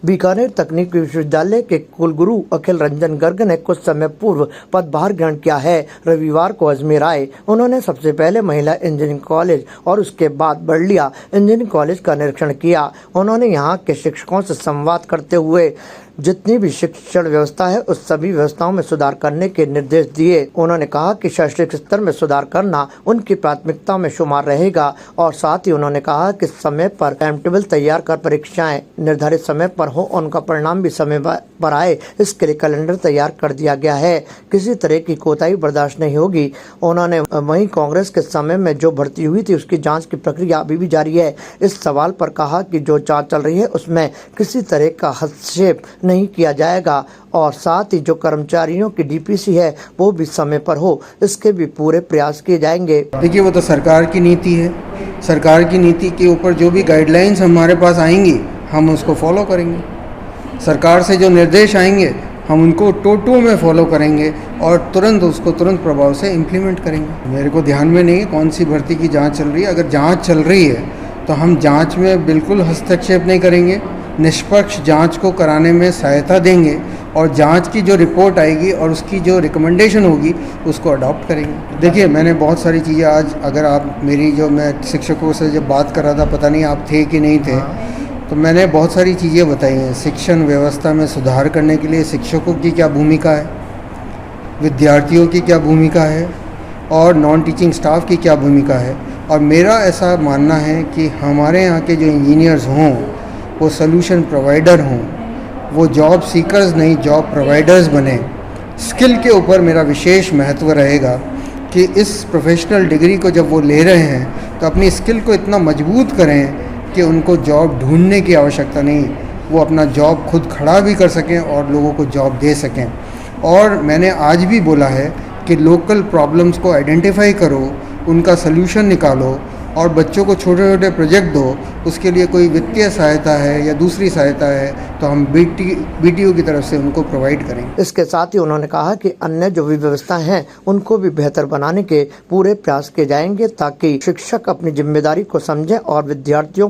बीकानेर तकनीकी विश्वविद्यालय के कुलगुरु अखिल रंजन गर्ग ने कुछ समय पूर्व पदभार ग्रहण किया है। रविवार को अजमेर आए। उन्होंने सबसे पहले महिला इंजीनियरिंग कॉलेज और उसके बाद बड़लिया इंजीनियरिंग कॉलेज का निरीक्षण किया। उन्होंने यहाँ के शिक्षकों से संवाद करते हुए जितनी भी शिक्षण व्यवस्था है उस सभी व्यवस्थाओं में सुधार करने के निर्देश दिए। उन्होंने कहा कि शैक्षणिक स्तर में सुधार करना उनकी प्राथमिकता में शुमार रहेगा और साथ ही उन्होंने कहा कि समय पर टाइम टेबल तैयार कर परीक्षाएं निर्धारित समय पर हो, उनका परिणाम भी समय पर आए, इसके लिए कैलेंडर तैयार कर दिया गया है। किसी तरह की कोताही बर्दाश्त नहीं होगी। उन्होंने वहीं कांग्रेस के समय में जो भर्ती हुई थी उसकी जाँच की प्रक्रिया अभी भी जारी है। इस सवाल पर कहा कि जो जाँच चल रही है उसमें किसी तरह का हस्तक्षेप नहीं किया जाएगा और साथ ही जो कर्मचारियों की डीपीसी है वो भी समय पर हो, इसके भी पूरे प्रयास किए जाएंगे। देखिए, वो तो सरकार की नीति है। सरकार की नीति के ऊपर जो भी गाइडलाइंस हमारे पास आएंगी हम उसको फॉलो करेंगे। सरकार से जो निर्देश आएंगे हम उनको टोटो में फॉलो करेंगे और तुरंत प्रभाव से इम्प्लीमेंट करेंगे। मेरे को ध्यान में नहीं है कौन सी भर्ती की जाँच चल रही है। अगर जाँच चल रही है तो हम जाँच में बिल्कुल हस्तक्षेप नहीं करेंगे, निष्पक्ष जांच को कराने में सहायता देंगे और जांच की जो रिपोर्ट आएगी और उसकी जो रिकमेंडेशन होगी उसको अडॉप्ट करेंगे। देखिए, मैंने बहुत सारी चीज़ें आज, अगर आप मेरी जो मैं शिक्षकों से जब बात कर रहा था, पता नहीं आप थे कि नहीं थे, तो मैंने बहुत सारी चीज़ें बताई हैं। शिक्षण व्यवस्था में सुधार करने के लिए शिक्षकों की क्या भूमिका है, विद्यार्थियों की क्या भूमिका है और नॉन टीचिंग स्टाफ की क्या भूमिका है। और मेरा ऐसा मानना है कि हमारे यहाँ के जो इंजीनियर्स हों वो सोल्यूशन प्रोवाइडर हों, वो जॉब सीकर्स नहीं जॉब प्रोवाइडर्स बने। स्किल के ऊपर मेरा विशेष महत्व रहेगा कि इस प्रोफेशनल डिग्री को जब वो ले रहे हैं तो अपनी स्किल को इतना मजबूत करें कि उनको जॉब ढूंढने की आवश्यकता नहीं, वो अपना जॉब खुद खड़ा भी कर सकें और लोगों को जॉब दे सकें। और मैंने आज भी बोला है कि लोकल प्रॉब्लम्स को आइडेंटिफाई करो, उनका सल्यूशन निकालो और बच्चों को छोटे छोटे प्रोजेक्ट दो। उसके लिए कोई वित्तीय सहायता है या दूसरी सहायता है तो हम बीटीओ की तरफ से उनको प्रोवाइड करेंगे। इसके साथ ही उन्होंने कहा कि अन्य जो भी व्यवस्था हैं उनको भी बेहतर बनाने के पूरे प्रयास किए जाएंगे ताकि शिक्षक अपनी जिम्मेदारी को समझें और विद्यार्थी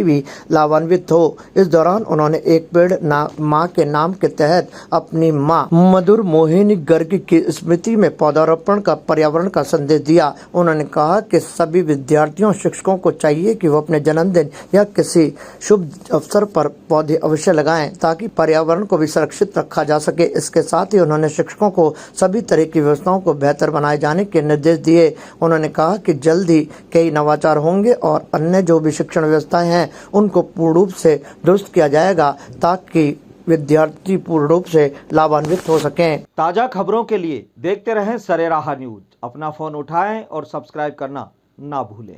भी लाभान्वित हो। इस दौरान उन्होंने एक पेड़ माँ के नाम के तहत अपनी माँ मधुर मोहिनी गर्ग की स्मृति में पौधारोपण का पर्यावरण का संदेश दिया। उन्होंने कहा कि सभी विद्यार्थियों शिक्षकों को चाहिए कि वो अपने जन्मदिन या किसी शुभ अवसर पर पौधे अवश्य लगाएं ताकि पर्यावरण को भी सुरक्षित रखा जा सके। इसके साथ ही उन्होंने शिक्षकों को सभी तरह की व्यवस्थाओं को बेहतर बनाए जाने के निर्देश दिए। उन्होंने कहा कि जल्द ही कई नवाचार होंगे और अन्य जो भी शिक्षण व्यवस्थाएं हैं उनको पूर्ण रूप से दुरुस्त किया जाएगा ताकि विद्यार्थी पूर्ण रूप से लाभान्वित हो सकें। ताजा खबरों के लिए देखते रहें सरेराह न्यूज। अपना फोन उठाएं और सब्सक्राइब करना ना भूलें।